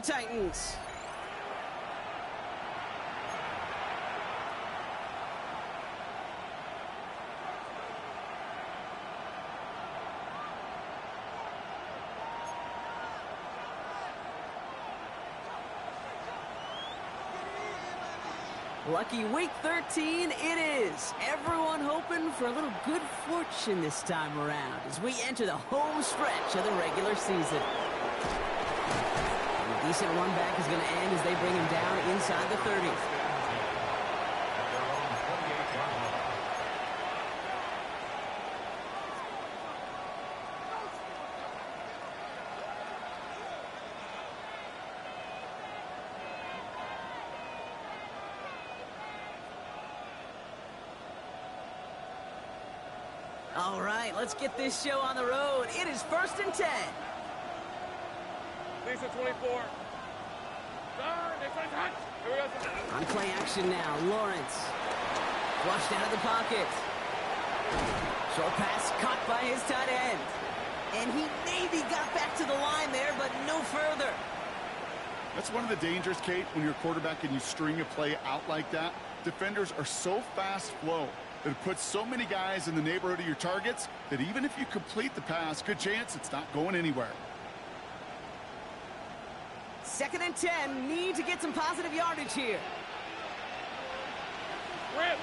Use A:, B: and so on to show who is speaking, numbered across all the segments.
A: Titans. Lucky week 13 it is. Everyone hoping for a little good fortune this time around as we enter the home stretch of the regular season. And a decent run back is going to end as they bring him down inside the 30. All right, let's get this show on the road. It is 1st and 10.
B: Lisa 24.
A: On play action now, Lawrence. Flushed out of the pocket. Short pass caught by his tight end. And he maybe got back to the line there, but no further.
C: That's one of the dangers, Kate, when you're a quarterback and you string a play out like that. Defenders are so fast flow. It puts so many guys in the neighborhood of your targets that even if you complete the pass, good chance it's not going anywhere.
A: 2nd and 10, need to get some positive yardage here.
B: Rip.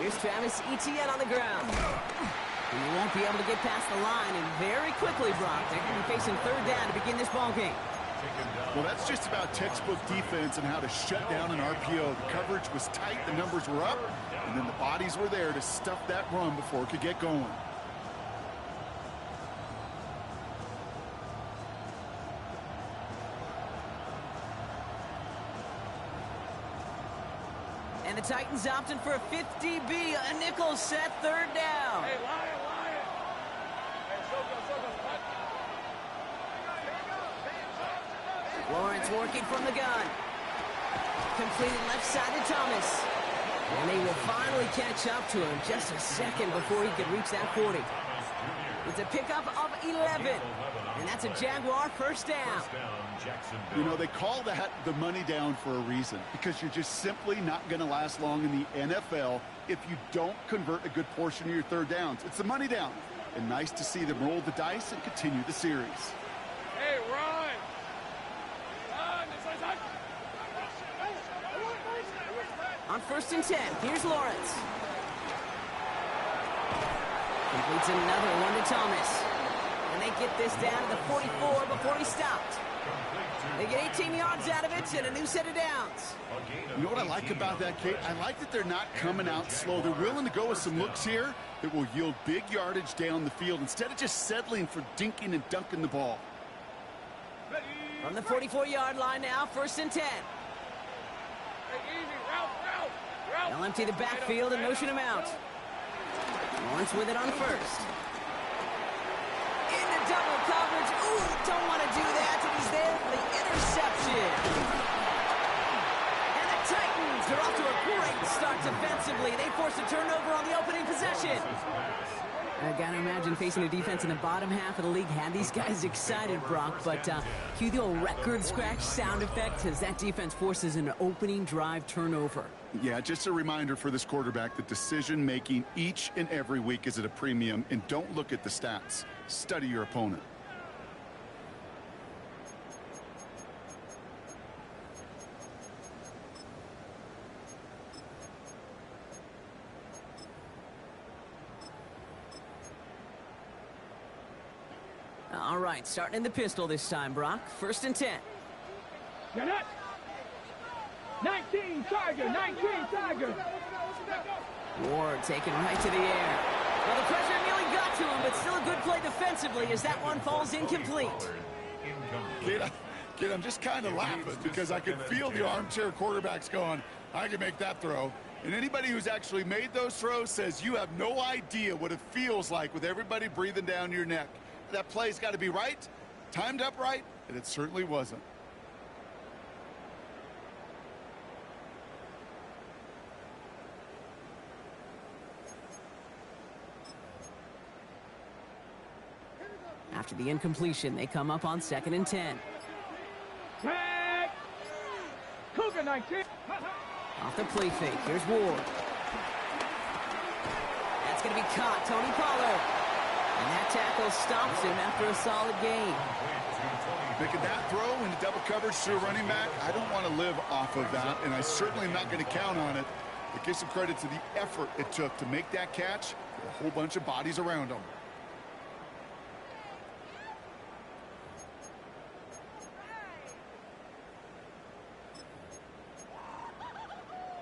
A: Here's Travis Etienne on the ground. And he won't be able to get past the line, and very quickly, Brock, they're going to be facing 3rd down to begin this ball game.
C: Well, that's just about textbook defense and how to shut down an RPO. The coverage was tight, the numbers were up, and then the bodies were there to stuff that run before it could get going.
A: And the Titans opting for a 50B, a nickel set, 3rd down.
B: Hey, Lion. Hey, so go. What?
A: Lawrence working from the gun. Completed left side to Thomas. And they will finally catch up to him just a second before he could reach that 40. It's a pickup of 11. And that's a Jaguar 1st down.
C: You know, they call that the money down for a reason, because you're just simply not going to last long in the NFL if you don't convert a good portion of your 3rd downs. It's the money down. And nice to see them roll the dice and continue the series.
B: Hey, Ryan.
A: On 1st and 10, here's Lawrence. Completes another one to Thomas. And they get this down to the 44 before he stopped. They get 18 yards out of it and a new set of downs.
C: You know what I like about that, Kate? I like that they're not coming out slow. They're willing to go with some looks here that will yield big yardage down the field instead of just settling for dinking and dunking the ball.
A: From the 44-yard line now, 1st and 10.
B: Hey, easy. Route.
A: They'll empty the backfield and motion him out. Lawrence with it on 1st. Into double coverage. Ooh, don't want to do that. And he's there for the interception. And the Titans are off to a great start defensively. They force a turnover on the opening possession. I gotta imagine facing a defense in the bottom half of the league had these guys excited, Brock, but cue the old record scratch sound effect as that defense forces an opening drive turnover.
C: Yeah, just a reminder for this quarterback that decision-making each and every week is at a premium, and don't look at the stats. Study your opponent.
A: All right, starting in the pistol this time, Brock. 1st and 10.
B: Get it. 19 Tiger.
A: Ward taken right to the air. Well, the pressure nearly got to him, but still a good play defensively as that one falls incomplete.
C: Kid, I'm just kind of laughing because I can feel the armchair quarterbacks going, I can make that throw. And anybody who's actually made those throws says you have no idea what it feels like with everybody breathing down your neck. That play's got to be right, timed up right, and it certainly wasn't.
A: After the incompletion, they come up on 2nd and 10.
B: Cougar 19.
A: Off the play fake. Here's Ward. That's going to be caught. Tony Pollard. And that tackle stops him after a solid gain.
C: Making that throw into double coverage to a running back, I don't want to live off of that, and I certainly am not going to count on it. But give some credit to the effort it took to make that catch with a whole bunch of bodies around him.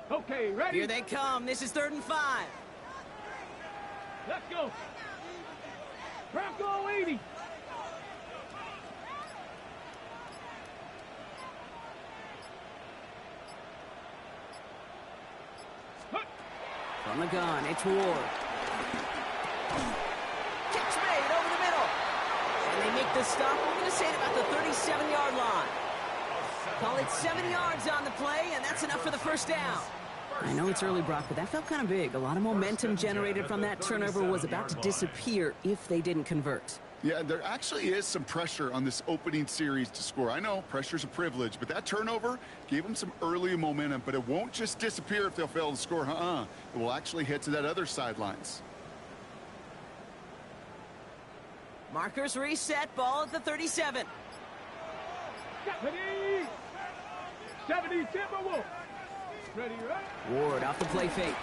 B: Okay, ready?
A: Here they come. This is 3rd and 5.
B: Let's go. Bronco 80.
A: From the gun, it's Ward. Catch made over the middle. And they make the stop. We're going to say it about the 37-yard line. Call it 7 yards on the play, and that's enough for the first down. I know it's early, Brock, but that felt kind of big. A lot of momentum generated from that turnover was about to disappear if they didn't convert.
C: Yeah, there actually is some pressure on this opening series to score. I know pressure's a privilege, but that turnover gave them some early momentum, but it won't just disappear if they'll fail to score. It will actually head to that other sidelines.
A: Markers reset, ball at the 37.
B: 70 Timberwolves. Ready, right?
A: Ward off the play fake.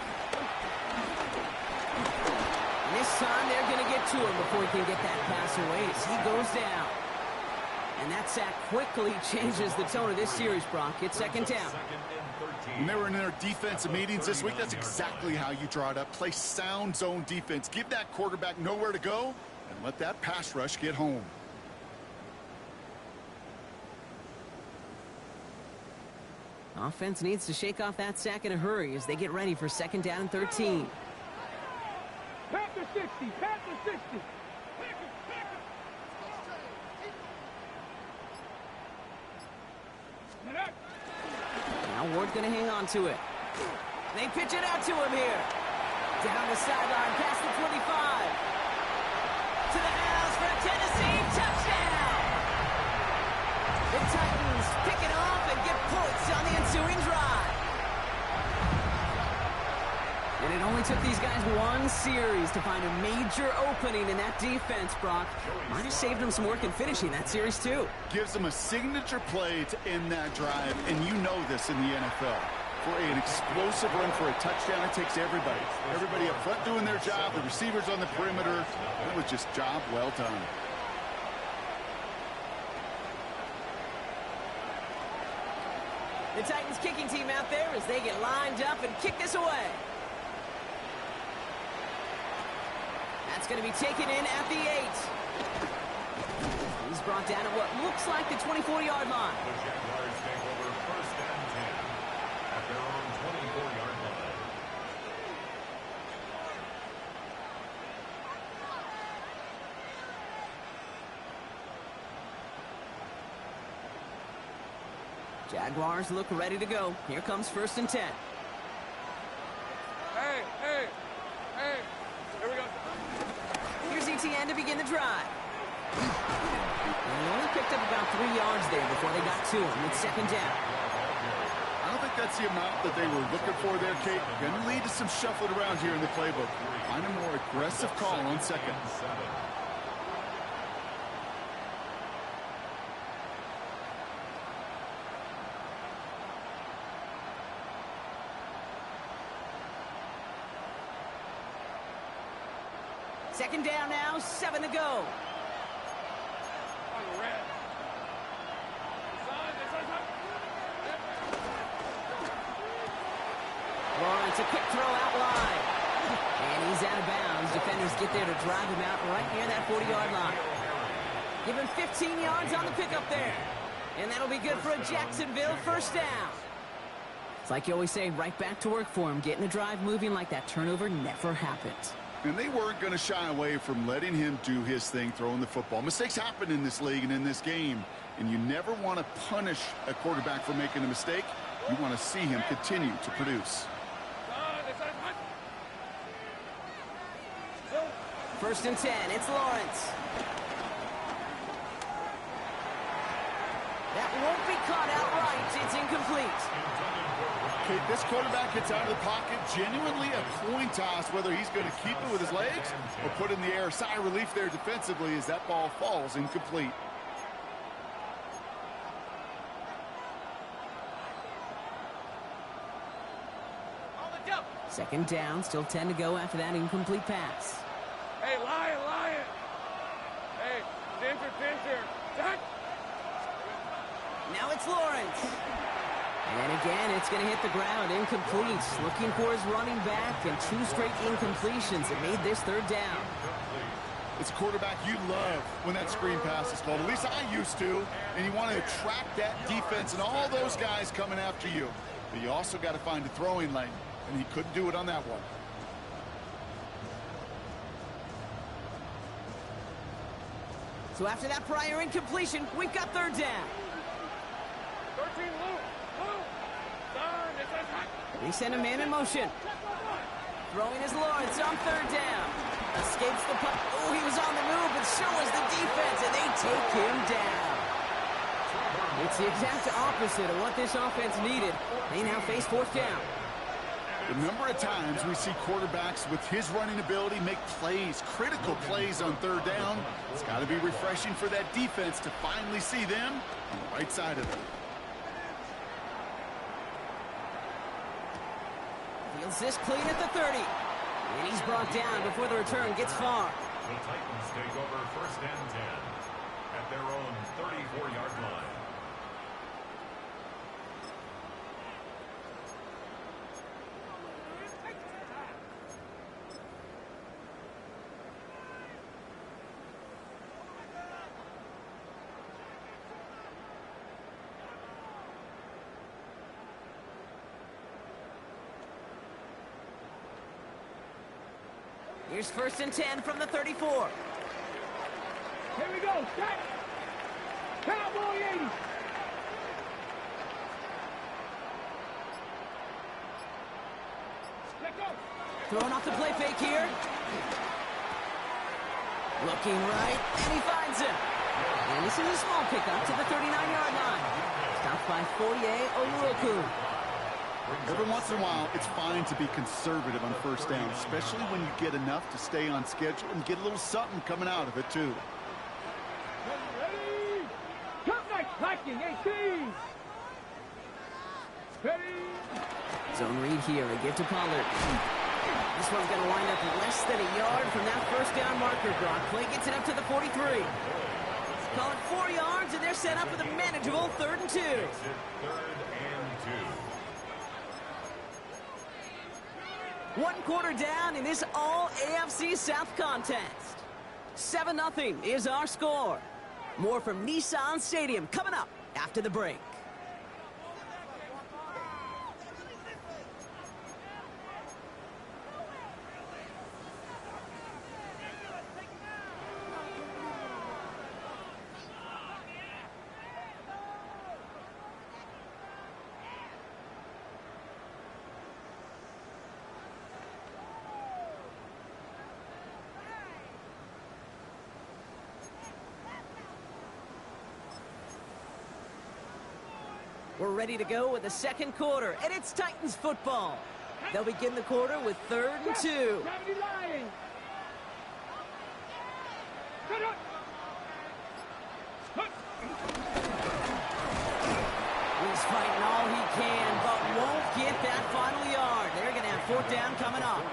A: And this time they're going to get to him before he can get that pass away as he goes down. And that sack quickly changes the tone of this series, Brock. It's 2nd down.
C: When they were in their defensive meetings this week, that's exactly how you draw it up. Play sound zone defense. Give that quarterback nowhere to go and let that pass rush get home.
A: Offense needs to shake off that sack in a hurry as they get ready for 2nd down and 13.
B: Panther 60. Panther 60.
A: Now Ward's going to hang on to it. They pitch it out to him here. Down the sideline, past the 25. To the house for a Tennessee touchdown. The Titans pick it off and get points on the ensuing drive. And it only took these guys one series to find a major opening in that defense, Brock. Might have saved them some work in finishing that series, too.
C: Gives them a signature play to end that drive, and you know this in the NFL. For an explosive run for a touchdown, it takes everybody. Everybody up front doing their job, the receivers on the perimeter. It was just job well done.
A: The Titans kicking team out there as they get lined up and kick this away. That's going to be taken in at the 8. He's brought down at what looks like the 24-yard line.
D: The Jaguars take over 1st and 10 at their own 24-yard line.
A: Jaguars look ready to go. Here comes 1st and 10.
B: Hey. Here we go.
A: Here's ETN to begin the drive. And they only picked up about 3 yards there before they got to him with 2nd down.
C: I don't think that's the amount that they were looking for there, Kate. Going to lead to some shuffling around here in the playbook. Find a more aggressive call on 2nd.
A: Second down now, 7 to go. Lawrence, a quick throw out wide. And he's out of bounds. Defenders get there to drive him out right near that 40-yard line. Give him 15 yards on the pickup there. And that'll be good for a Jacksonville 1st down. It's like you always say, right back to work for him. Getting the drive moving like that turnover never happened.
C: And they weren't going to shy away from letting him do his thing, throwing the football. Mistakes happen in this league and in this game. And you never want to punish a quarterback for making a mistake. You want to see him continue to produce.
A: 1st and 10, it's Lawrence. That won't be caught outright. It's incomplete.
C: Okay, this quarterback gets out of the pocket, genuinely a coin toss whether he's going to keep it with his legs or put it in the air. Sigh of relief there defensively as that ball falls incomplete.
A: Second down, still 10 to go after that incomplete pass.
B: Hey, Lion! Hey, Ginger! Jack!
A: Now it's Lawrence. And again, it's going to hit the ground, incomplete. Looking for his running back, and 2 straight incompletions that made this third down.
C: It's a quarterback you love when that screen pass is called. At least I used to. And you want to attract that defense and all those guys coming after you. But you also got to find a throwing lane. And he couldn't do it on that one.
A: So after that prior incompletion, we've got third down.
B: 13, Luke!
A: They send a man in motion. Throwing his Lawrence on third down. Escapes the punt. Oh, he was on the move, but so was the defense, and they take him down. It's the exact opposite of what this offense needed. They now face fourth down.
C: The number of times we see quarterbacks with his running ability make plays, critical plays on third down, it's got to be refreshing for that defense to finally see them on the right side of it.
A: Feels this clean at the 30. And he's brought down before the return gets far.
D: The Titans take over first and 10 at their own 34-yard line.
A: Here's first and 10 from the 34.
B: Here we go, set! Cowboy 80! Let go!
A: Throwing off the play fake here. Looking right, and he finds him. And this is a small pickup to the 39-yard line. Stopped by Foye Oluokun.
C: Every once in a while, it's fine to be conservative on first down, especially when you get enough to stay on schedule and get a little something coming out of it, too.
B: Ready! Come next, Viking 18! Ready!
A: Zone read here, a give to Pollard. This one's going to wind up less than a yard from that first down marker, Brock. Play gets it up to the 43. Call it 4 yards, and they're set up with a manageable 3rd and 2.
D: Third and 2.
A: 1 quarter down in this all-AFC South contest. 7-0 is our score. More from Nissan Stadium coming up after the break. We're ready to go with the second quarter, and it's Titans football. They'll begin the quarter with 3rd and 2.
B: Line.
A: He's fighting all he can, but won't get that final yard. They're going to have 4th down coming up.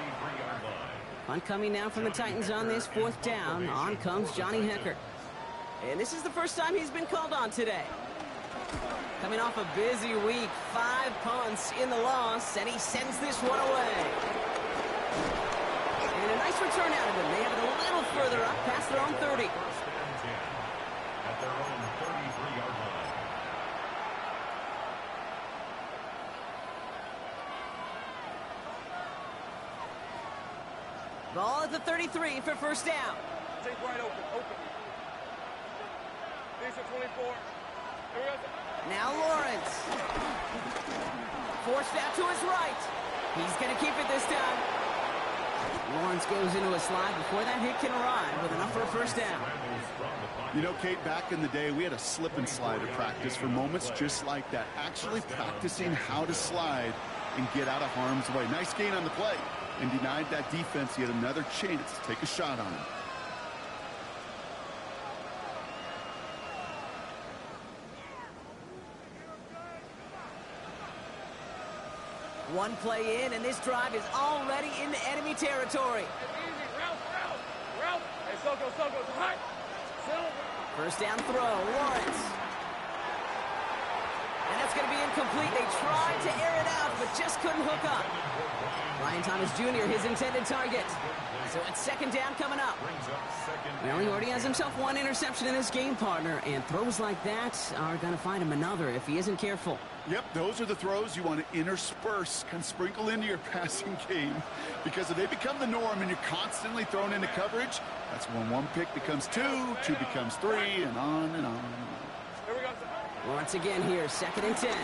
A: Punt coming now from the Titans on this 4th down. On comes Johnny Hekker. And this is the first time he's been called on today. Coming off a busy week, 5 punts in the loss, and he sends this one away. And a nice return out of him. They have it a little further up past their own 30.
D: First and 10 at their own 33-yard line.
A: Ball at the 33 for first down.
B: Take right open. These are 24.
A: Now Lawrence. Forced out to his right. He's going to keep it this time. Lawrence goes into a slide before that hit can arrive with enough for a first down.
D: Scrambles from the pocket.
C: You know, Kate, back in the day, we had a slip and slide at practice for moments just like that. Actually practicing how to slide and get out of harm's way. Nice gain on the play, and denied that defense yet another chance to take a shot on him.
A: One play in, and this drive is already into enemy territory.
B: Easy, route. Hey, Soko, hot.
A: First down throw, Lawrence. And that's going to be incomplete. They tried to air it out, but just couldn't hook up. Ryan Thomas Jr., his intended target. So it's second down coming up. Well, he already has himself one interception in this game, partner, and throws like that are going to find him another if he isn't careful.
C: Yep, those are the throws you want to intersperse, can sprinkle into your passing game, because if they become the norm and you're constantly thrown into coverage, that's when one pick becomes two becomes three, and on and on and on.
B: Here we go.
A: Once again here, 2nd and 10.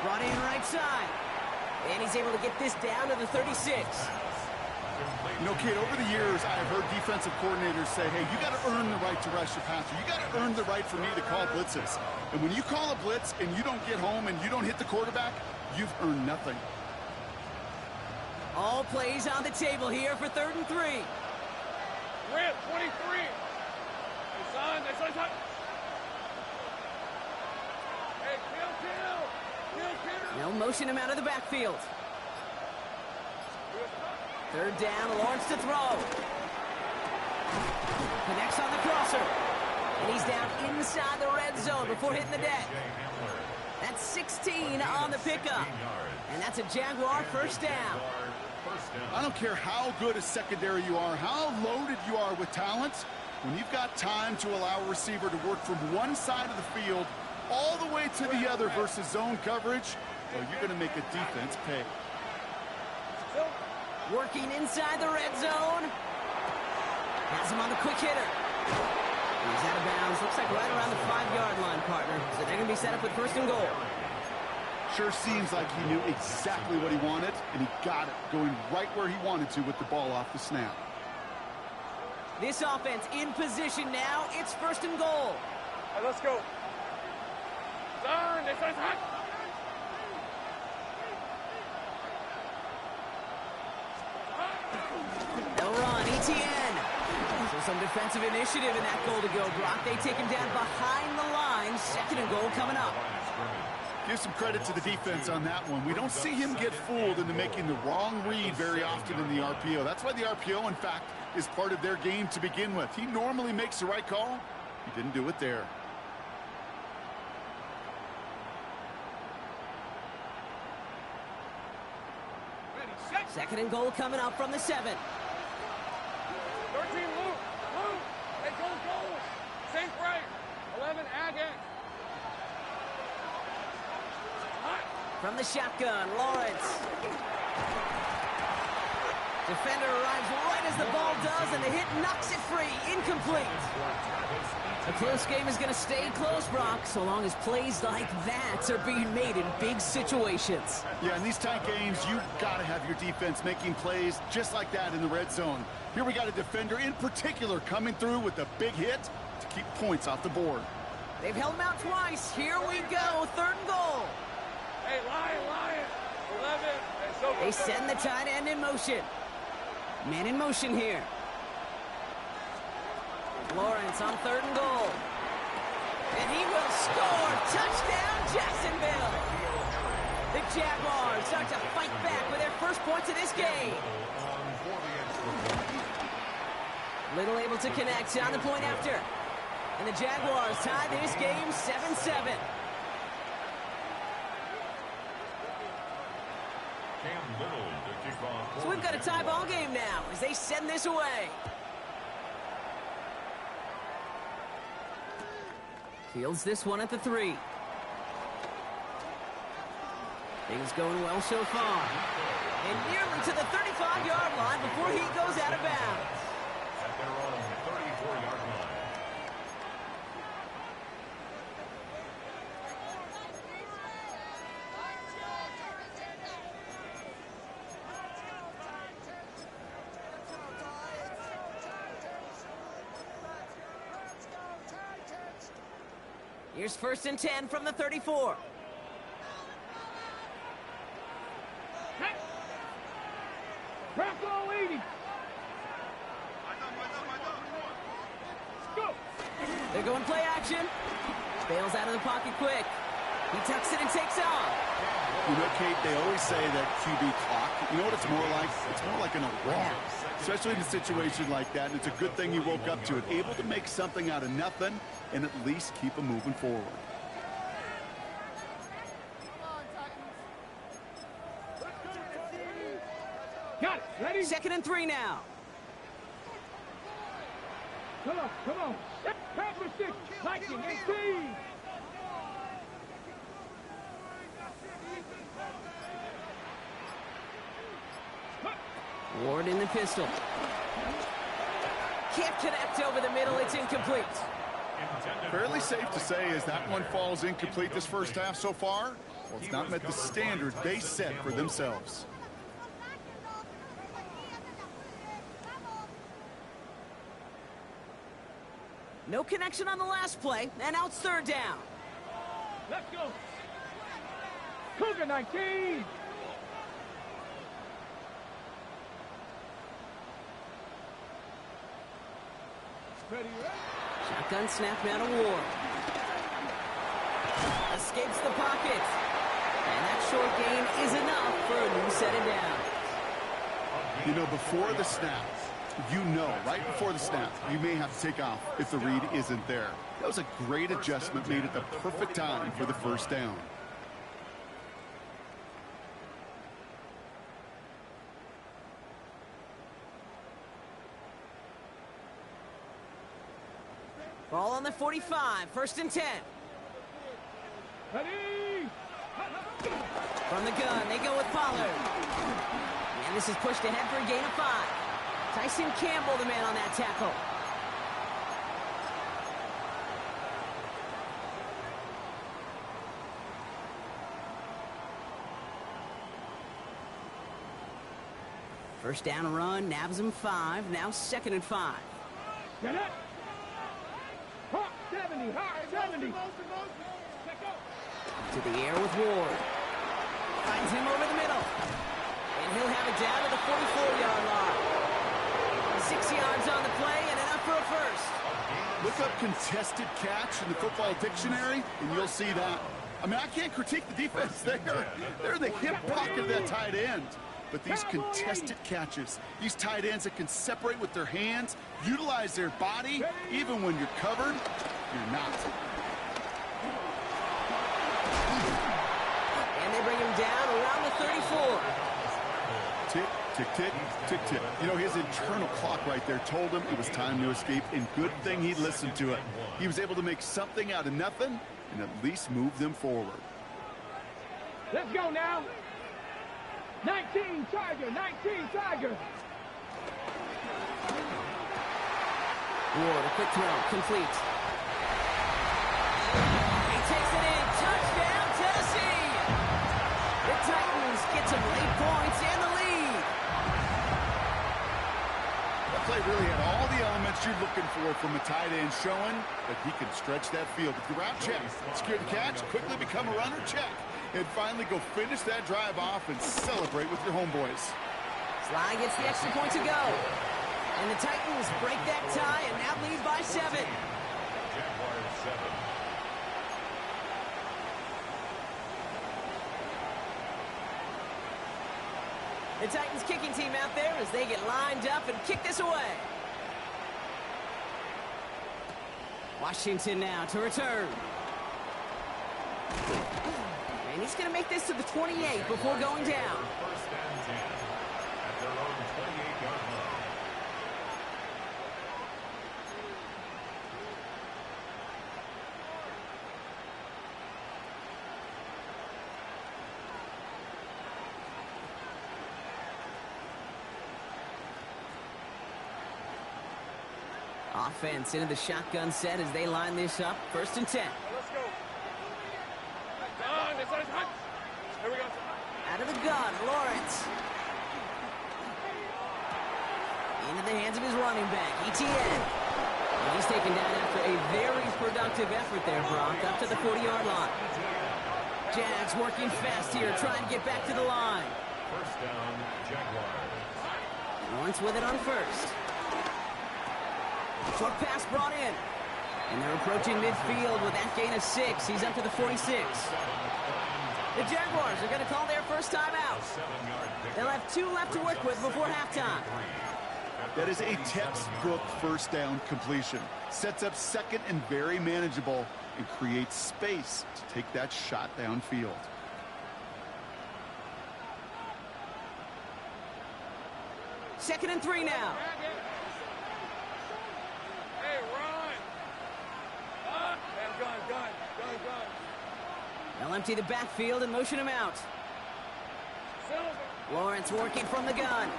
A: Brought in right side. And he's able to get this down to the 36.
C: You know, Kate, over the years, I've heard defensive coordinators say, hey, you got to earn the right to rush the passer. You got to earn the right for me to call blitzes. And when you call a blitz and you don't get home and you don't hit the quarterback, you've earned nothing.
A: All plays on the table here for 3rd and 3.
B: Rip, 23. It's on. Hey, kill.
A: No, motion him out of the backfield. 3rd down, Lawrence to throw. Connects on the crosser. And he's down inside the red zone before hitting the deck. That's 16 on the pickup. And that's a Jaguar first down.
C: I don't care how good a secondary you are, how loaded you are with talent, when you've got time to allow a receiver to work from one side of the field all the way to the other versus zone coverage, well, you're going to make a defense pay.
A: Working inside the red zone. Has him on the quick hitter. He's out of bounds. Looks like right around the 5-yard line, partner. So they're going to be set up with 1st and goal.
C: Sure seems like he knew exactly what he wanted, and he got it, going right where he wanted to with the ball off the snap.
A: This offense in position now. It's 1st and goal.
B: Right, let's go. Turn. This is hot.
A: They'll run. ETN. So some defensive initiative in that goal to go, Brock. They take him down behind the line. 2nd and goal coming up.
C: Give some credit to the defense on that one. We don't see him get fooled into making the wrong read very often in the RPO. That's why the RPO, in fact, is part of their game to begin with. He normally makes the right call. He didn't do it there.
B: Ready, set.
A: 2nd and goal coming up from the 7.
B: 13, Luke. Hey, go. Safe right. 11, Agate.
A: From the shotgun, Lawrence. Defender arrives right as the ball does, and the hit knocks it free. Incomplete. A close game is going to stay close, Brock, so long as plays like that are being made in big situations.
C: Yeah, in these tight games, you've got to have your defense making plays just like that in the red zone. Here we got a defender in particular coming through with a big hit to keep points off the board.
A: They've held him out twice. Here we go, 3rd and goal.
B: Hey, Lion. 11. Hey, Soko.
A: They send the tight end in motion. Man in motion here. Lawrence on 3rd and goal. And he will score. Touchdown, Jacksonville. The Jaguars start to fight back with their first points of this game. Little able to connect on the point after. And the Jaguars tie this game 7-7. So we've got a tie ball game now as they send this away. Fields this one at the 3. Things going well so far. And nearly to the 35-yard line before he goes out of bounds.
D: At their own 34-yard line.
A: Here's 1st and 10 from the 34.
B: Bronco 80. Go.
A: They're going play action. Bails out of the pocket quick. He tucks it and takes off.
C: You know, Kate, they always say that QB clock. You know what it's more like? It's more like an alarm, especially in a situation like that. And it's a good thing you woke up to it, able to make something out of nothing and at least keep them moving forward.
B: Got it. Ready?
A: 2nd and 3 now.
B: Come on, come on. Pepper 6, Viking 18.
A: Ward in the pistol. Can't connect over the middle. It's incomplete.
C: Fairly safe to say as that one falls incomplete this first half so far. Well, it's not met the standard they set for themselves.
A: No connection on the last play, and now it's 3rd down.
B: Let's go. Cougar 19. Ready, ready.
A: Shotgun snap now to Ward. Escapes the pocket. And that short gain is enough for a new set of downs.
C: You know, before the snap, right before the snap, you may have to take off if the read isn't there. That was a great adjustment made at the perfect time for the 1st down.
A: Ball on the 45, 1st and 10.
B: Ready.
A: From the gun, they go with Pollard. And this is pushed ahead for a gain of 5. Tyson Campbell, the man on that tackle. First down run, nabs him 5. Now 2nd and 5.
B: Get it. Hawk 70, Hawk 70.
A: To the air with Ward. Finds him over the middle. And he'll have it down to the 44-yard line. 6 yards on the play and enough for a first.
C: Look up contested catch in the football dictionary, and you'll see that. I mean, I can't critique the defense there. They're in the hip pocket of that tight end. But these contested catches, these tight ends that can separate with their hands, utilize their body, even when you're covered, you're not.
A: And they bring him down around the 34.
C: Tick, tick, tick, tick, tick. You know, his internal clock right there told him it was time to escape, and good thing he listened to it. He was able to make something out of nothing and at least move them forward.
B: Let's go now. 19 Tiger, 19 Tiger.
A: Ward, a quick throw, complete. He takes it in, touchdown, Tennessee! The Titans get some late points and the lead.
C: That play really had all the elements you're looking for from a tight end, showing that he can stretch that field. With the route check, secure the catch, quickly become a runner, check. And finally go finish that drive off and celebrate with your homeboys.
A: Sly gets the extra point to go. And the Titans break that tie and now lead by 7.
D: Jaguars 7.
A: The Titans kicking team out there as they get lined up and kick this away. Washington now to return. And he's going to make this to the 28 before going down.
D: First and 10 at their own 28-yard line.
A: Offense into the shotgun set as they line this up. 1st and 10.
B: Let's go. This is hot. Here we go.
A: Out of the gun, Lawrence. Into the hands of his running back, Etienne. He's taken down after a very productive effort there, Brock, up to the 40-yard line. Jags working fast here, trying to get back to the line.
D: First down, Jaguars.
A: Lawrence with it on first. Short pass brought in. And they're approaching midfield with that gain of 6. He's up to the 46. The Jaguars are going to call their first time out. They'll have 2 left to work with before halftime.
C: That is a textbook first down completion. Sets up second and very manageable and creates space to take that shot downfield.
A: Second and 3 now.
B: Hey, run. Gun.
A: They'll empty the backfield and motion him out.
B: Silver.
A: Lawrence working from the gun.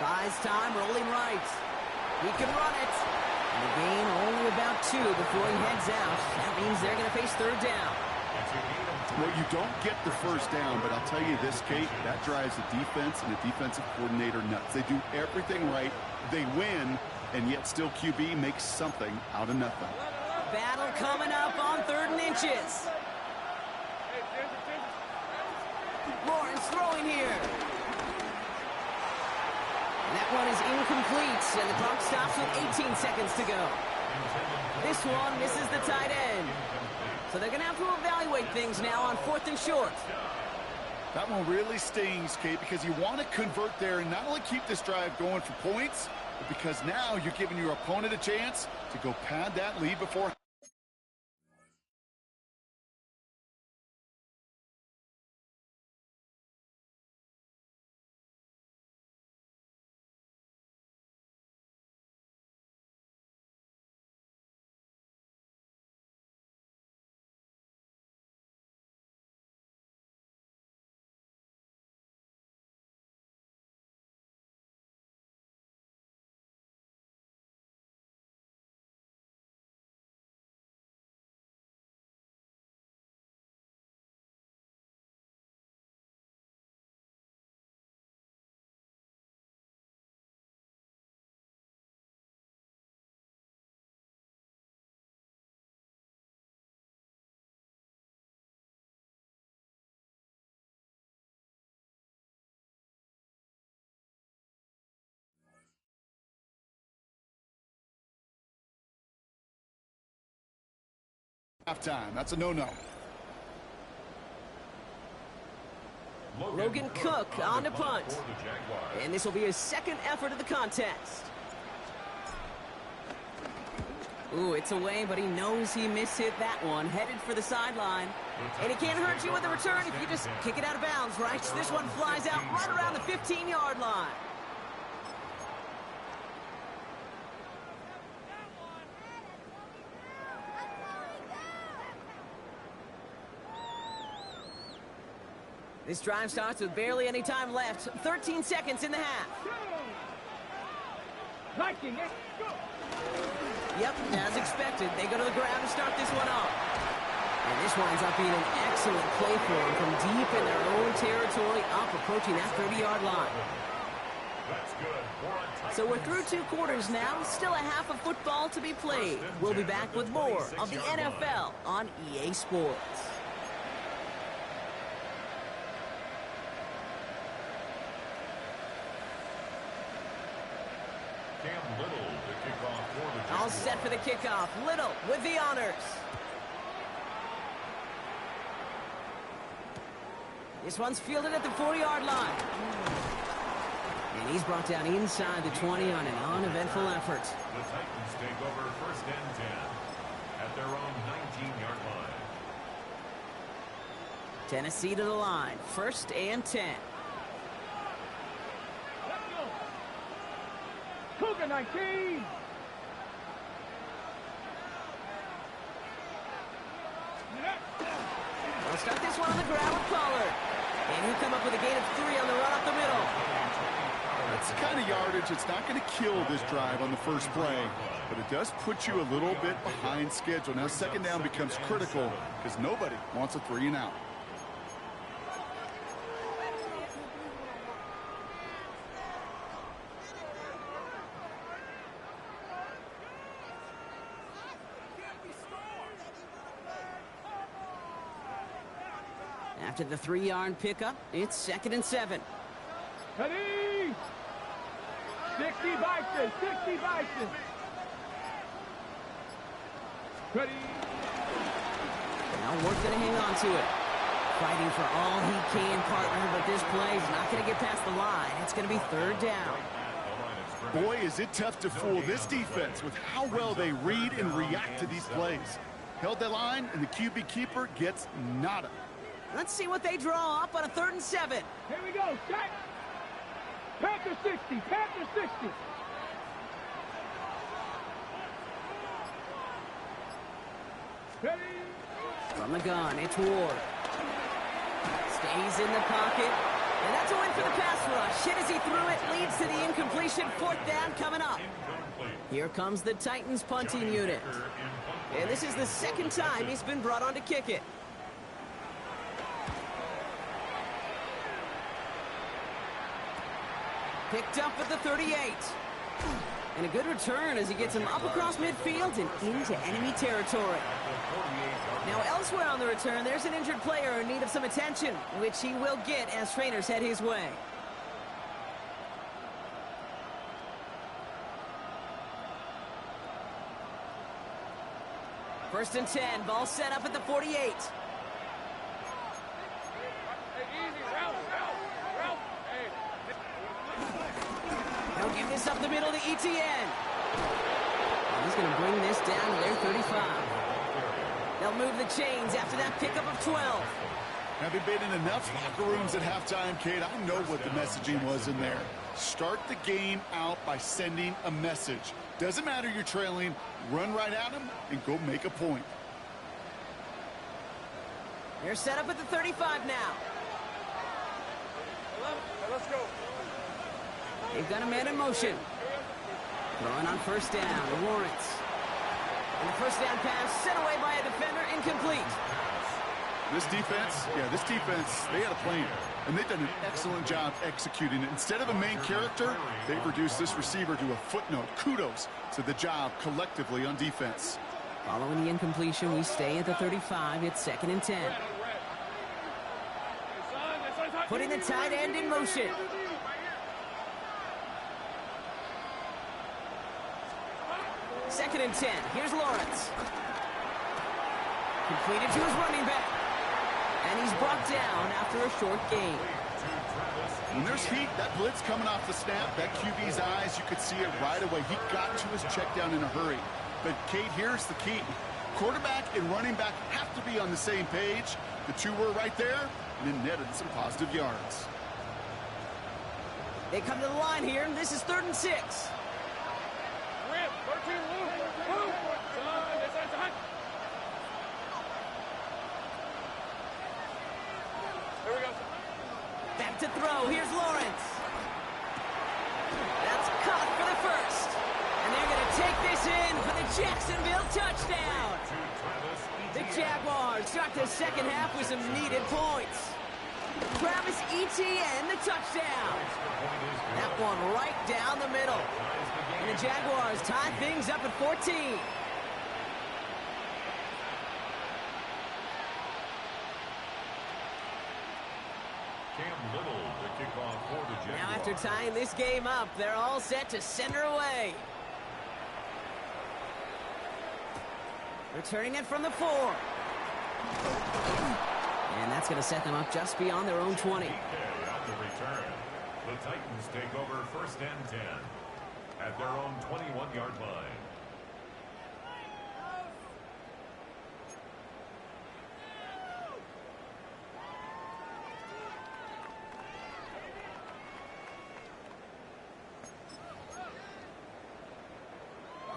A: Buys time, rolling right. He can run it. And the gain only about 2 before he heads out. That means they're going to face third down.
C: Well, you don't get the first down, but I'll tell you this, Kate, that drives the defense and the defensive coordinator nuts. They do everything right. They win, and yet still QB makes something out of nothing.
A: Battle coming up on 3rd and inches.
B: Hey, Ginger.
A: Lawrence throwing here. And that one is incomplete, and the clock stops with 18 seconds to go. This one misses the tight end. So they're going to have to evaluate things now on 4th and short.
C: That one really stings, Kate, because you want to convert there and not only keep this drive going for points, but because now you're giving your opponent a chance to go pad that lead before. Halftime. That's a no-no.
A: Logan Cook on to punt. And this will be his second effort of the contest. Ooh, it's away, but he knows he mishit that one. Headed for the sideline. And he can't hurt you with the return if you just kick it out of bounds, right? This one flies out right around the 15-yard line. This drive starts with barely any time left. 13 seconds in the half. Yep, as expected, they go to the ground to start this one off. And this winds up being an excellent play for them from deep in their own territory, up approaching that 30-yard line.
D: That's good.
A: So we're through 2 quarters now, still a half of football to be played. We'll be back with more of the NFL on EA Sports.
D: Cam Little to kick off for the
A: All
D: Jaguars.
A: set for the kickoff. Little with the honors. This one's fielded at the 40-yard line. And he's brought down inside the 20 on an uneventful effort.
D: The Titans take over first and 10 at their own 19-yard line.
A: Tennessee to the line. First and 10.
B: Cougar 19.
A: We'll start this one on the ground with Pollard. And he'll come up with a gain of 3 on the run up the middle.
C: That's the kind of yardage. It's not going to kill this drive on the first play, but it does put you a little bit behind schedule. Now second down becomes critical because nobody wants a 3 and out.
A: After the 3-yard pickup, it's 2nd and 7.
B: Ready? 60 Bison, 60 Bison. Ready?
A: Now Ward's going to hang on to it. Fighting for all he can, partner, but this play is not going to get past the line. It's going to be 3rd down.
C: Boy, is it tough to fool this defense with how well they read and react to these plays. Held that line, and the QB keeper gets nada.
A: Let's see what they draw up on a 3rd and 7.
B: Here we go, check. Panther 60, Panther 60. Ready?
A: From the gun, it's Ward. Stays in the pocket. And that's a win for the pass rush. Hit as he threw it, leads to the incompletion. 4th down coming up. Here comes the Titans punting unit. And this is the 2nd time he's been brought on to kick it. Picked up at the 38. And a good return as he gets him up across midfield and into enemy territory. Now elsewhere on the return, there's an injured player in need of some attention, which he will get as trainers head his way. First and 10, ball set up at the 48.
B: Hey, easy, Ralph, Ralph. Hey.
A: They'll give this up the middle to ETN. And he's going to bring this down to their 35. They'll move the chains after that pickup of 12.
C: Having been in enough locker rooms at halftime, Kate, I know what the messaging was in there. Start the game out by sending a message. Doesn't matter you're trailing, run right at them and go make a point.
A: They're set up at the 35 now.
B: 11, let's go.
A: They've got a man in motion. Throwing on 1st down, Lawrence. And the 1st down pass sent away by a defender, incomplete.
C: This defense, they had a plan. And they've done an excellent job executing it. Instead of a main character, they've reduced this receiver to a footnote. Kudos to the job collectively on defense.
A: Following the incompletion, we stay at the 35. It's 2nd and 10. Putting the tight end in motion. Second and 10. Here's Lawrence. Completed to his running back. And he's brought down after a short gain.
C: When there's heat, that blitz coming off the snap, that QB's eyes, you could see it right away. He got to his check down in a hurry. But, Kate, here's the key. Quarterback and running back have to be on the same page. The two were right there, and it netted some positive yards.
A: They come to the line here, and this is 3rd and 6.
B: Rip, 13, Luke. Here we go.
A: Back to throw. Here's Lawrence. That's caught for the 1st. And they're going to take this in for the Jacksonville touchdown. The Jaguars start the 2nd half with some needed points. Travis Etienne, the touchdown. That one right down the middle. And the Jaguars tie things up at 14.
D: Cam Little to kick off for the Jaguars.
A: Now after tying this game up, they're all set to send her away. Returning it from the 4. And that's going to set them up just beyond their own 20.
D: On the return, the Titans take over 1st and 10 at their own 21-yard line.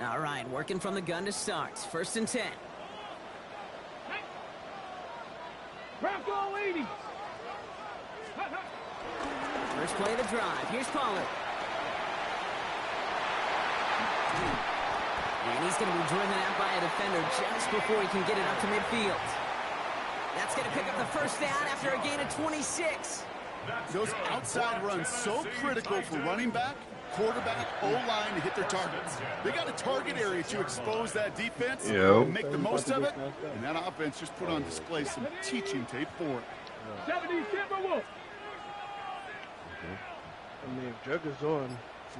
A: All right, working from the gun to start. 1st and 10.
B: Bronco ladies.
A: First play of the drive. Here's Pollard. And he's going to be driven out by a defender just before he can get it up to midfield. That's going to pick up the 1st down after a gain of 26.
C: Those outside runs so critical for running back. quarterback, O-line to hit their targets. They got a target area to expose that defense
E: Yo.
C: and make the most of it. And that offense just put on display some teaching tape for it.
B: 70 Timberwolves.
F: I mean, if Jug is on,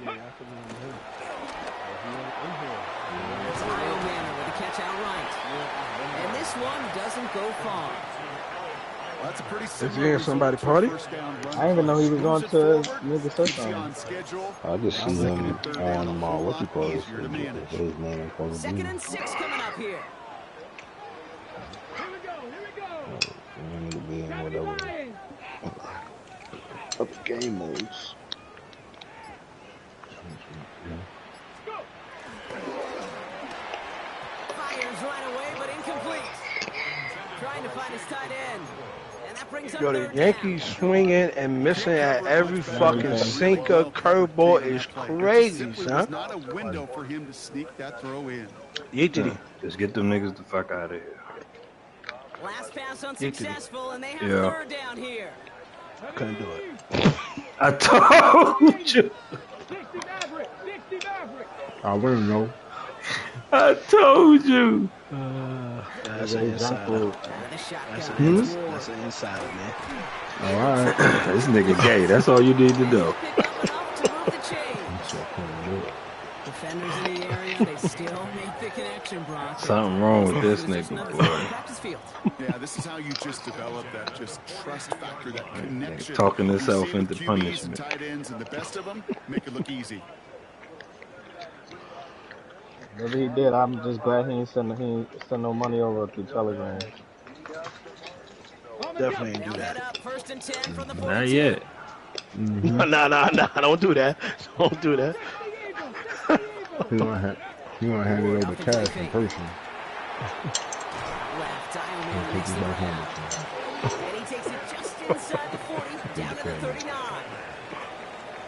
F: yeah, I can leave him.
A: There's Kyle Manor with a catch outright. And this one doesn't go far.
C: Well, that's a pretty
F: Is
C: similar
F: he in somebody
C: result
F: party?
C: to a first down run.
G: I didn't even know he was going
C: Moves it
G: to
C: forward,
G: move the
C: keeps you
G: touchdown.
C: on schedule.
E: I just see
C: Second
E: him
C: and third down,
E: on
C: a whole
E: what you
C: lot
E: call it,
C: easier to manage.
E: his name called
A: Second and 6 coming up here.
B: Here we go.
E: to be in whatever
B: Ryan.
E: up the game modes.
A: Fires right away, but incomplete. Trying to find his tight end. And that brings up
F: Yo, the
A: third
F: Yankees
A: down.
F: swinging and missing at every fucking sinker. Curveball is crazy,
C: Simply
F: son.
C: was not a window for him to sneak that throw in.
F: Yeah, did he?
E: Just get them niggas the fuck out of here.
A: Last pass unsuccessful, and they have
E: Yeah.
A: third down here.
F: Couldn't do it.
E: I told you.
B: 60 Maverick. 60 Maverick.
G: I wouldn't know.
E: I told you.
F: That's an insider.
A: The
F: That's
A: shotgun.
F: an,
A: It's Ward.
F: that's an insider, man.
G: All right.
E: This nigga gay. That's all you need to know.
A: Pick up enough to move the chains. Defenders in the area, they still make the connection, Brock.
E: Something wrong with this
A: There's
E: nigga,
A: another
E: boy.
A: practice field.
C: Yeah, this is how you just develop that just trust factor, that connection.
E: talking
C: You
E: himself
C: see the
E: into
C: QBs
E: punishment.
C: and tight ends, and the best of them make it look easy.
G: Whatever he did, I'm just glad he ain't send no money over through Telegram.
F: Definitely ain't
A: Now
F: do
A: head
F: that.
A: up, 1st and 10 from the 42.
E: Not yet.
F: Nah, don't do that. Don't do that.
G: He want to hand it over cash in person.
A: Left, Dial makes the grab. And he takes it just inside the 40, down to the 39.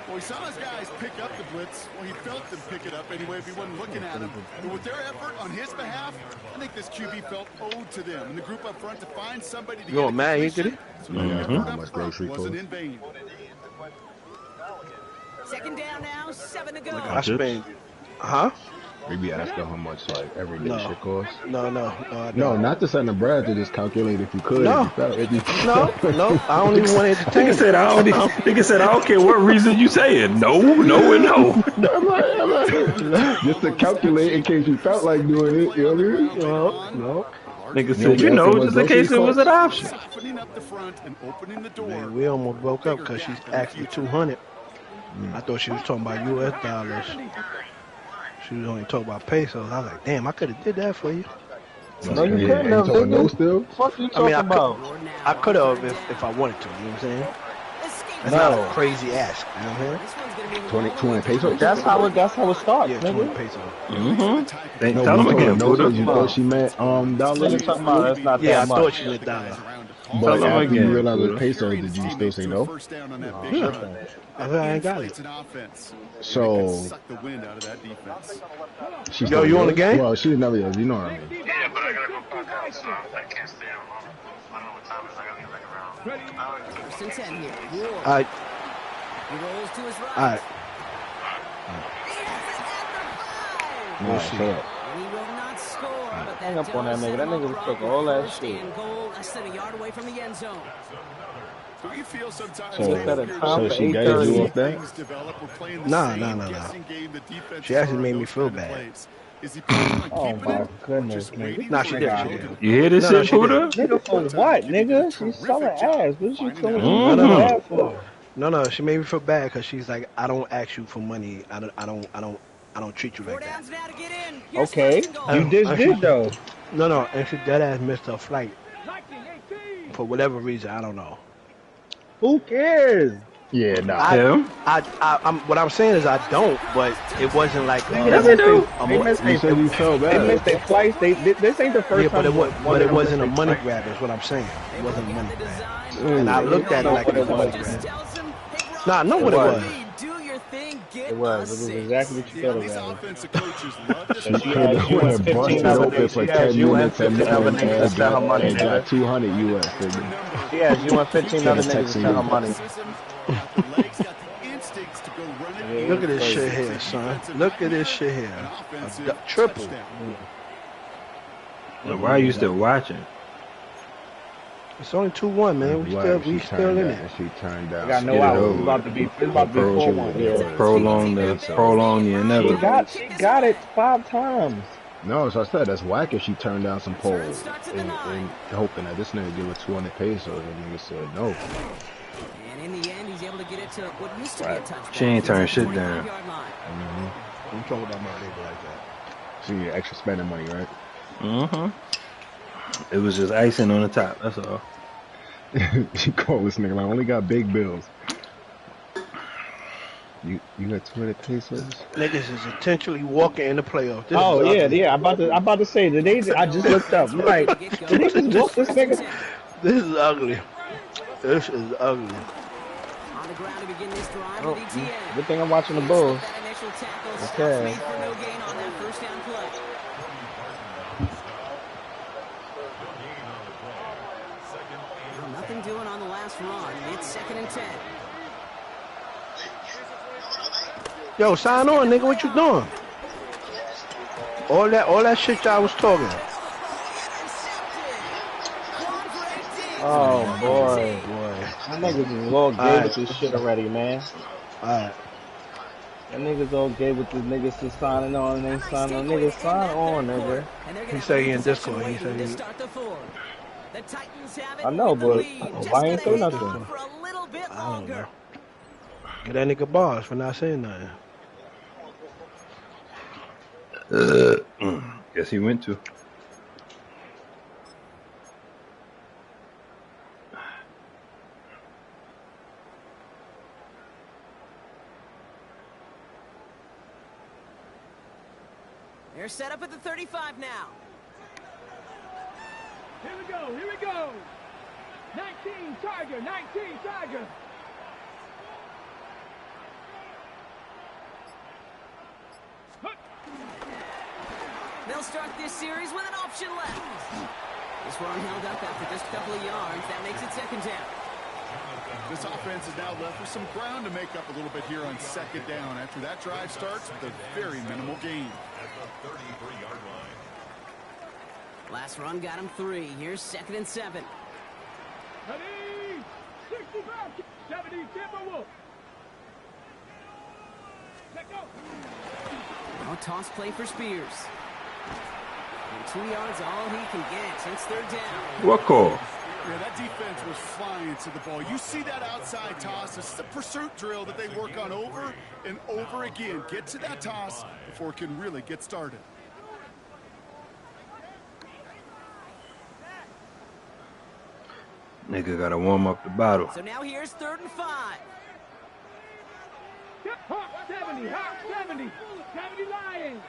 C: Well, he saw his guys pick up the blitz. Well, he felt them pick it up anyway if he wasn't looking at him. But with their effort on his behalf, I think this QB felt owed to them. And the group up front to find somebody to
F: You know what,
C: get
F: Matt, he
C: completion.
F: did it?
C: So the effort up
G: Much
C: front
G: grocery
C: wasn't
G: cost.
C: in vain.
A: Second down now, 7 to go.
F: I spent, huh?
G: We be asking how much like everyday
F: No.
G: shit costs.
F: No, I
G: No,
F: don't.
G: not to send a Brad to just calculate if you could.
F: No.
G: If you
F: No, I don't even want to entertain
E: Nigga
F: it.
E: said nigga said I don't care what reason you say it. No, and no.
G: I'm like, just to calculate in case you felt like doing it. You know what I mean?
F: No.
E: Nigga said, you know, just in case it was an option.
C: Softening up the front and opening the door.
F: Man, we almost broke up because she's actually 200. I thought she was talking about U.S. dollars. She was only talking about pesos. I was like, damn, I could have did that for you.
G: No, you couldn't have.
F: talking
G: No, still. Fuck you talking about?
F: I could have if I wanted to. You know what I'm saying? That's not a crazy ask. You know what I'm saying?
G: 20 pesos. That's how it starts.
F: Yeah,
G: nigga.
F: 20 pesos.
E: Mm-hmm.
G: No,
E: Tell him
G: we
E: again,
G: told her,
E: Buddha.
G: you thought she meant dollars. That's not
F: Yeah, I
G: that
F: thought
G: much.
F: she meant dollar.
G: But
E: Tell him
G: after you
E: again,
G: realize
E: Buddha.
G: it's pesos, did you still say no?
C: First down on that big run.
F: I ain't got it.
C: Inflates an offense.
G: So
C: Suck the wind out of that defense.
G: she
F: Yo, you on the game?
G: Well, she never is. You know what I mean.
H: Yeah, but I gotta go back out, so I can't stay on long. I don't know what time it is. I gotta get back around.
A: 1st and 10 here. Ward.
F: All right,
A: He rolls to his right.
F: all right.
A: He has it at the 5.
G: Nah, shut up.
A: And he will not score, but
G: Hang
A: that
G: up on that
A: does
G: nigga.
A: set
G: That
A: him up
G: nigga
A: for
G: took
A: a
G: all that
A: 1st
G: shit.
A: and goal, less than a yard away from the end zone.
C: Do you feel sometimes
G: So-
C: when
G: Set a
C: you're
G: time
C: just
G: for
C: seeing
G: 8:30.
C: things develop, we're playing the
F: Nah,
C: same
F: nah.
C: guessing game, the defense
F: She actually
C: is
F: made me
C: those
F: feel
C: kind of
F: bad.
C: plays. Is he planning on
G: Oh
C: keeping
G: my
C: it, or
G: goodness,
C: just
G: nigga.
C: waiting
F: Nah,
C: for
F: she
C: it
F: did,
C: to
F: she
C: go
F: did.
C: to-
E: You hear this
F: No,
E: shit,
F: she did.
E: Buddha?
G: Nigga, for what, nigga? She's selling ass. What she selling ass for?
F: No, she made me feel bad because she's like, I don't ask you for money. I don't treat you
A: 4
F: like that.
A: downs now to get in. Here's
G: Okay,
A: 1st and goal.
G: you just did though.
F: No, and she dead ass missed her flight
B: 1918.
F: for whatever reason. I don't know.
G: Who cares? Yeah, nah.
E: Him?
F: I'm what I'm saying is I don't, but it wasn't like
E: Yes, I do.
G: You said you felt They bad. missed their flights. This ain't the first
F: yeah,
G: time.
F: but it wasn't a money grab. Is what I'm saying. It wasn't a money grab. And I looked at it like it was a money grab. Nah, I know what it was.
A: Do your thing, get
G: It was. It was exactly what you
C: Yeah,
G: thought
C: these
G: about.
C: offensive coaches love to
G: She could have went and busted open for 10 minutes and got 200 US. Nigga.
I: Yeah, you want 15 other niggas to
G: Texting
I: sell
G: you.
I: her money.
C: the legs, got the instincts to go run it.
F: Look at this shit here, son. Look at this shit here. A triple.
E: Why are you still watching?
F: It's only 2-1, man. We still in it.
G: She turned down.
I: I got no out. It's about to be 4-1.
E: Prolong the inevitable.
I: She got it 5 times.
G: No, as I said, that's whack if she turned down some poles and hoping that this nigga give her 200 pesos and nigga said no.
A: And in the end, he's able to get it to what used to be a touchdown.
E: She ain't turning shit down.
F: I'm talking about my nigga like that.
G: She get extra spending money, right?
E: It was just icing on the top, that's all.
G: She called this nigga like, I only got big bills. You got 200 pesos?
F: Niggas is intentionally walking in the playoff.
I: I'm about to say I just looked up. Right. Did they just walk this nigga?
F: This is ugly. This is ugly.
A: On the ground to begin this drive with ETN.
I: Good thing I'm watching the Bulls.
A: That initial tackle
I: Okay.
A: made for no gain on that first down play. Nothing doing on the last run. It's 2nd and 10.
F: Yo, sign on, nigga. What you doing? All that shit y'all was talking.
I: Oh boy. My niggas is all gay with this shit already, man.
F: Alright.
I: That niggas all gay with this niggas just signing on and ain't signing on. Niggas sign on, nigga.
F: He say he in Discord. He say he.
I: I know, but why ain't say nothing?
F: I don't know. Get that nigga bars for not saying nothing.
E: Guess he went to.
A: They're set up at the 35 now.
B: Here we go. 19 Tiger.
A: They'll start this series with an option left. This one held up after just a couple of yards. That makes it 2nd down.
C: This offense is now left with some ground to make up a little bit here on 2nd down after that drive starts with a very minimal gain.
D: At the 33-yard line.
A: Last run got him 3. Here's 2nd and 7.
B: 65, 70, Timberwolves. Let go.
A: No toss play for Spears. And 2 yards all he can get since 3rd down.
E: What call?
C: Yeah, that defense was flying to the ball. You see that outside toss. This is a pursuit drill that they work on over and over again. Get to that toss before it can really get started.
E: Nigga gotta warm up the bottle.
A: So now here's 3rd and 5.
B: Hawk 70, Hawk 70. 70 Lions.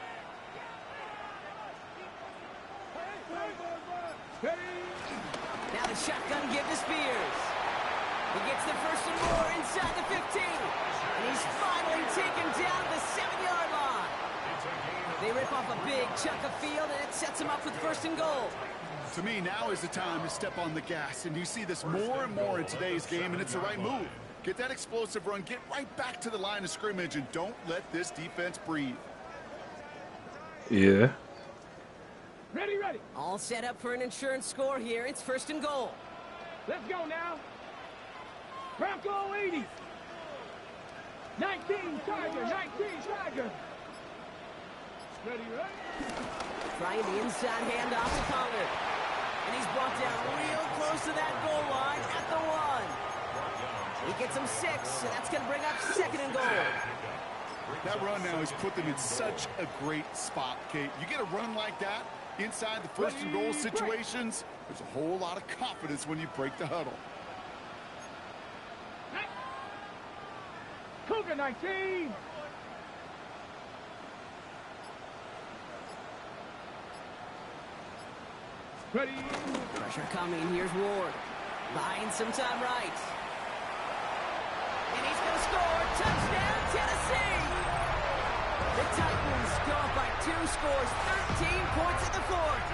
A: Now the shotgun give to Spears. He gets the 1st and more inside the 15. And he's finally taken down the 7-yard line. They rip off a big chunk of field, and it sets him up with 1st and goal.
C: To me, now is the time to step on the gas. And you see this more and more in today's game, and it's the right move. Get that explosive run, get right back to the line of scrimmage, and don't let this defense breathe.
E: Yeah.
B: Ready.
A: All set up for an insurance score here. It's 1st and goal.
B: Let's go now. Bronco 80. 19 Tiger. Ready.
A: Trying the inside handoff to Pollard. And he's brought down real close to that goal line at the 1. He gets him 6, so that's going to bring up 2nd and goal.
C: That run now has put them in such a great spot, Kate. You get a run like that inside the 1st and goal situations, there's a whole lot of confidence when you break the huddle.
B: Cougar 19. Ready.
A: Pressure coming. Here's Ward. Buying some time right. And he's going to score. Touchdown, Tennessee. The Titans go up by 2 scores. 13 points in the 4th.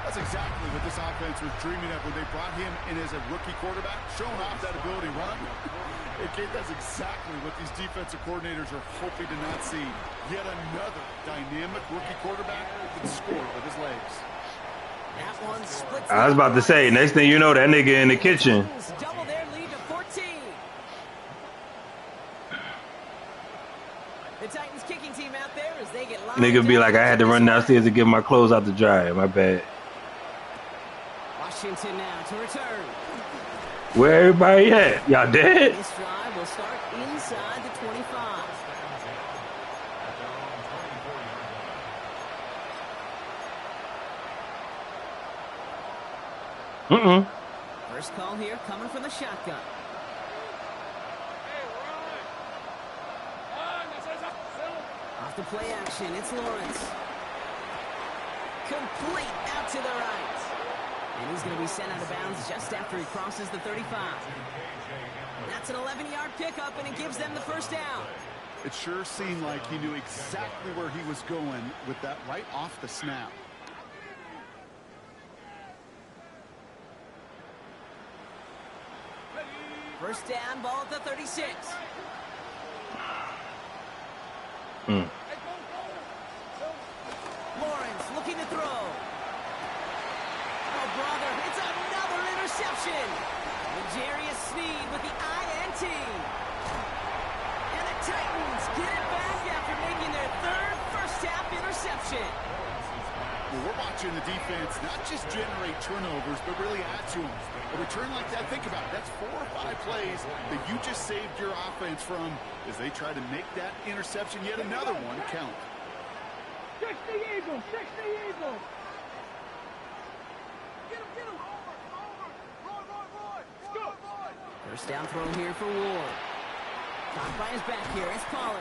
C: That's exactly what this offense was dreaming of when they brought him in as a rookie quarterback, showing off that ability to run. That's exactly what these defensive coordinators are hoping to not see. Yet another dynamic rookie quarterback who can score with his legs.
A: That one splits.
E: I was about to say, next thing you know, that nigga in the kitchen.
A: Double their lead to 14. The Titans kicking team out there as they get lined.
E: Nigga be like, I had to run downstairs to get my clothes out to dry. My bad.
A: Washington now to return.
E: Where everybody at? Y'all dead?
A: This drive will start inside the 25. First call here coming from the shotgun. Off the play action, it's Lawrence. Complete out to the right. And he's going to be sent out of bounds just after he crosses the 35. That's an 11-yard pickup, and it gives them the first down.
C: It sure seemed like he knew exactly where he was going with that right off the snap.
A: First down, ball at the 36. Lawrence looking to throw. Oh, brother, it's another interception. L'Jarius Sneed with the INT. And the Titans get it back after making their third first-half interception.
C: Well, we're watching the defense not just generate turnovers, but really add to them. A return like that, think about it. That's 4 or 5 plays that you just saved your offense from as they try to make that interception, yet another one, count.
B: 60 Eagles! 60 Eagles! Get him! Get him! Roy!
A: First down throw here for Ward. Caught by his back here. It's Pollard.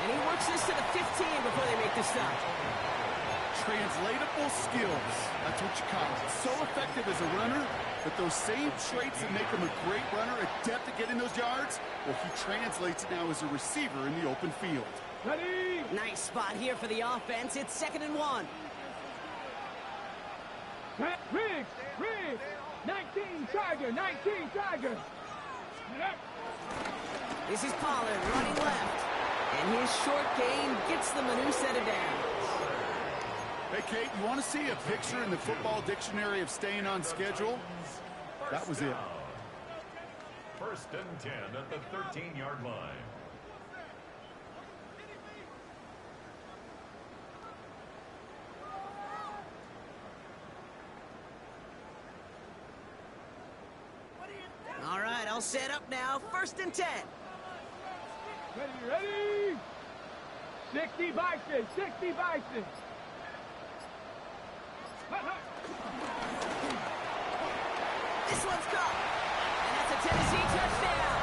A: And he works this to the 15 before they make the stop.
C: Translatable skills. That's what you call it. So effective as a runner, but those same traits that make him a great runner, adept at getting those yards, well, he translates it now as a receiver in the open field.
B: Ready!
A: Nice spot here for the offense. It's 2nd and 1.
B: Riggs! 19 Tiger!
A: This is Pollard running left. And his short game gets them a new set of downs.
C: Hey, Kate, you want to see a picture in the football dictionary of staying on schedule? That was it.
D: First and 10 at the 13-yard line.
A: All right, I'll set up now. 1st and 10.
B: Ready! 60 Bison!
A: This one's caught. And that's a Tennessee touchdown.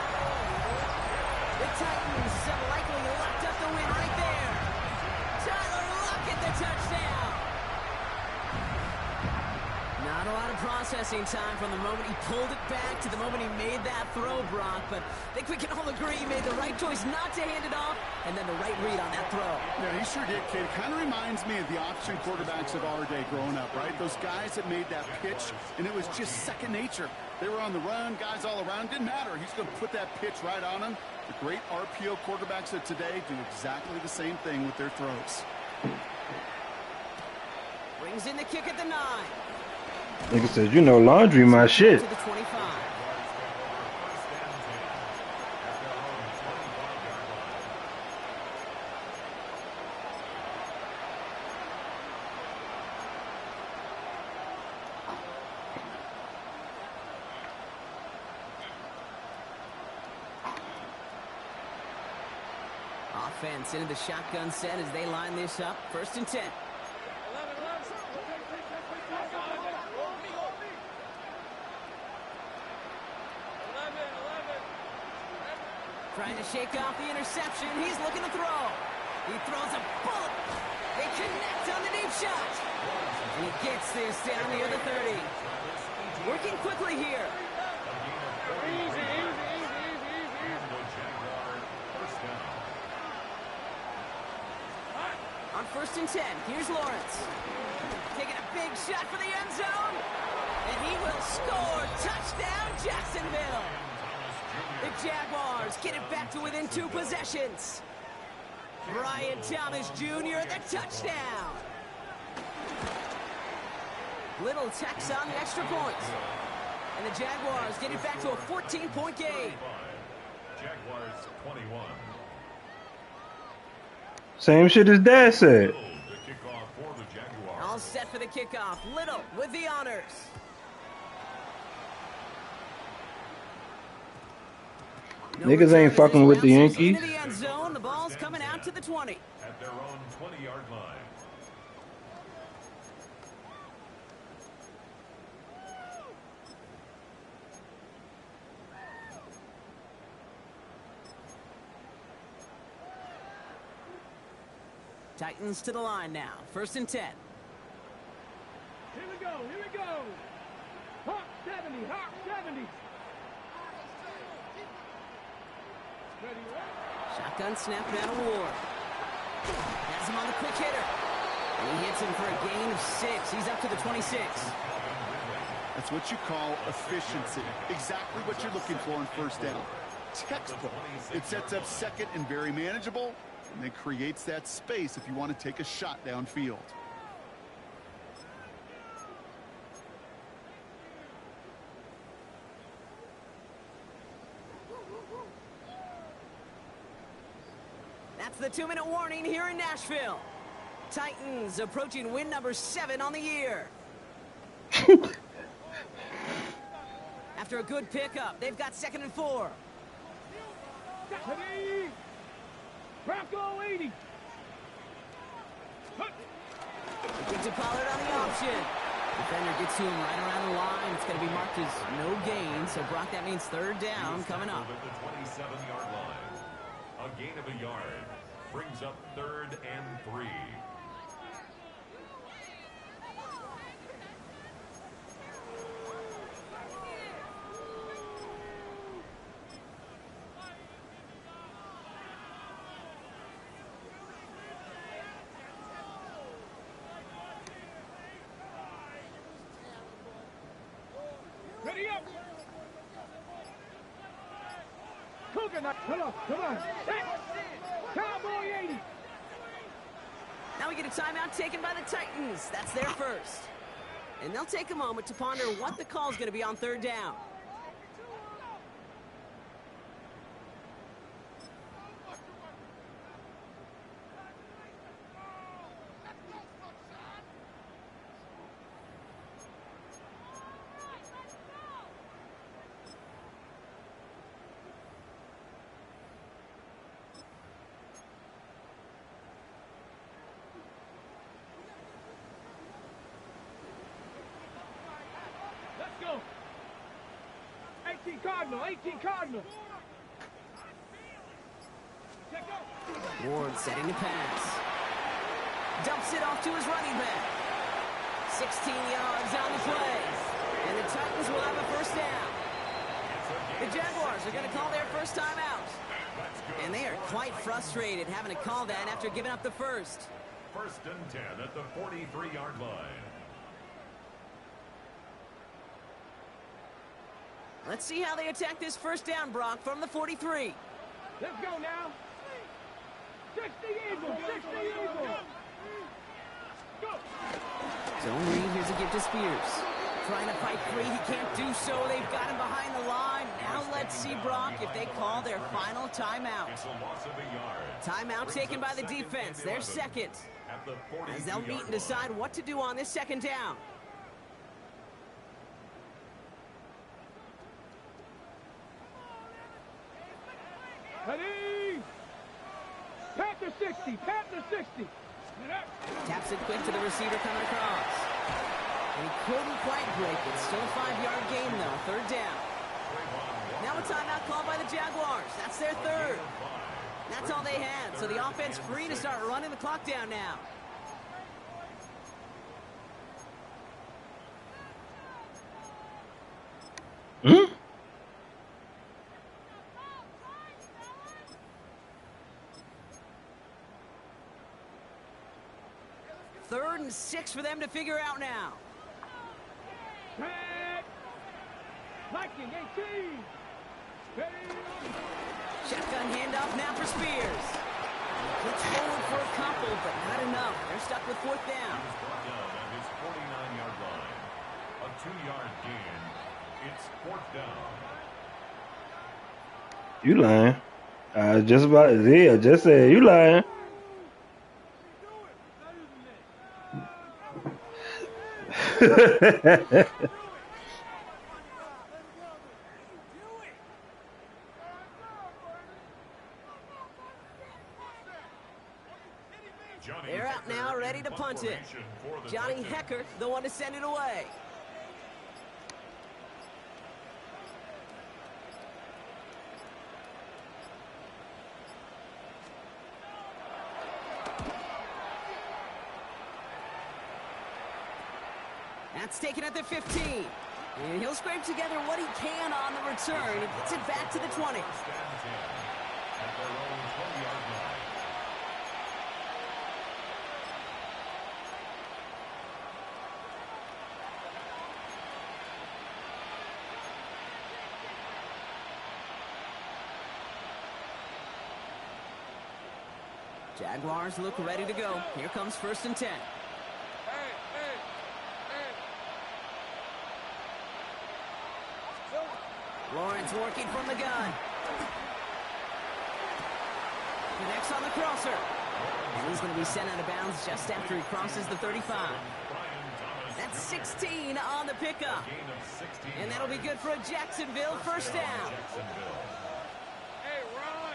A: The Titans have likely locked up the win right there. Tyler Lockett, the touchdown. Not a lot of processing time from the moment he pulled it back to the moment he made that throw, Brock. But I think we can all agree he made the right choice not to hand it off, and then the right read on that throw.
C: Yeah, he sure did, kid. Kind of reminds me of the option quarterbacks of our day growing up, right? Those guys that made that pitch, and it was just second nature. They were on the run, guys all around. Didn't matter. He's going to put that pitch right on them. The great RPO quarterbacks of today do exactly the same thing with their throws.
A: Brings in the kick at the 9.
E: Nigga says, you know, laundry my shit.
A: To the 25. Offense into the shotgun set as they line this up. 1st and 10. Trying to shake off the interception. He's looking to throw. He throws a bullet. They connect on the deep shot. And he gets this down near the 30. Working quickly here.
B: Easy.
A: On 1st and 10, here's Lawrence. Taking a big shot for the end zone. And he will score. Touchdown, Jacksonville. The Jaguars get it back to within 2 possessions. Brian Thomas Jr., the touchdown. Little tax on the extra points. And the Jaguars get it back to a 14-point game.
D: Jaguars 21.
E: Same shit as Dad said.
D: The kickoff for the Jaguars.
A: All set for the kickoff. Little with the honors. No
E: Niggas ain't
A: return
E: fucking with the
A: bouncers
E: Yankees.
A: into the end zone. The ball's coming out to the 20.
D: At their own 20-yard line.
A: Titans to the line now. 1st and 10.
B: Here we go. Here we go. Hawk 70. Hawk 70. Ready, right?
A: Shotgun snap down to Ward. Has him on the quick hitter. And he hits him for a gain of 6. He's up to the 26.
C: That's what you call efficiency. Exactly what you're looking for on 1st down. Textbook. It sets up 2nd and very manageable, and it creates that space if you want to take a shot downfield.
A: That's the 2-minute warning here in Nashville. Titans approaching win number 7 on the year. After a good pickup, they've got 2nd and 4.
B: Bronco 80.
A: Gives to Pollard on the option. Defender gets to him right around the line. It's going to be marked as no gain. So, Brock, that means 3rd down coming up.
D: At the 27-yard line. A gain of a yard brings up 3rd and 3.
B: Ready up. Coconut. Come on. Come on. Hey. Cowboy 80.
A: Now we get a timeout taken by the Titans. That's their first. And they'll take a moment to ponder what the call is going to be on 3rd down.
B: Let's go. 18 Cardinal. 18 Cardinal. Check out.
A: Ward setting to pass. Dumps it off to his running back. 16 yards on the play. And the Titans will have a 1st down. The Jaguars are going to call their first time out. And they are quite frustrated having to call that after giving up the first.
D: 1st and 10 at the 43-yard line.
A: Let's see how they attack this 1st down, Brock, from the 43.
B: Let's go now. 60 Eagles. 60 Eagles. Go.
A: Zone read, here's a give to Spears. Trying to fight free, he can't do so. They've got him behind the line. Now let's see, Brock, if they call their final timeout.
D: It's a loss of a yard.
A: Timeout taken by the defense, their 2nd.
D: At the
A: As they'll meet and decide what to do on this 2nd down.
B: Ready. Panther 60. Panther 60.
A: Taps it quick to the receiver coming across. And he couldn't quite break it. Still a 5-yard gain, though. 3rd down. Now a timeout called by the Jaguars. That's their 3rd. That's all they had. So the offense free to start running the clock down now. of 6 for them to figure out now. Shotgun handoff now for Spears. Looks forward for a couple, but not enough. They're stuck with 4th down.
D: He was brought down at his 49-yard line. A 2-yard gain. It's 4th down.
E: You lying. I was just about to say, I just said, you lying.
A: They're out now, ready to punt it. Johnny Hecker, the one to send it away. That's taken at the 15. And he'll scrape together what he can on the return. He gets it back to the 20.
D: At their own 20-yard line.
A: Jaguars look ready to go. Here comes 1st and 10. Lawrence working from the gun. Connects on the crosser. And he's going to be sent out of bounds just after he crosses the 35. That's 16 on the pickup. And that'll be good for a Jacksonville 1st down.
B: Hey, run!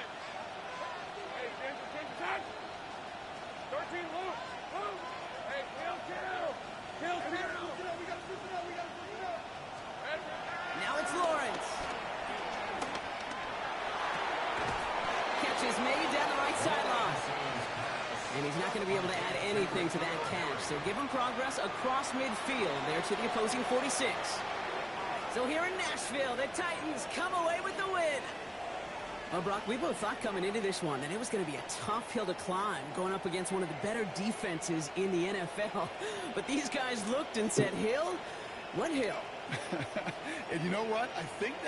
B: Hey, Denver, 13 loose! Loose! Hey, kill! Kill! We gotta switch it up!
A: Now it's Lawrence. Catch is made down the right sideline. And he's not going to be able to add anything to that catch. So give him progress across midfield there to the opposing 46. So here in Nashville, the Titans come away with the win. Well, Brock, we both thought coming into this one that it was going to be a tough hill to climb going up against one of the better defenses in the NFL. But these guys looked and said, Hill? What hill?
C: And you know what? I think that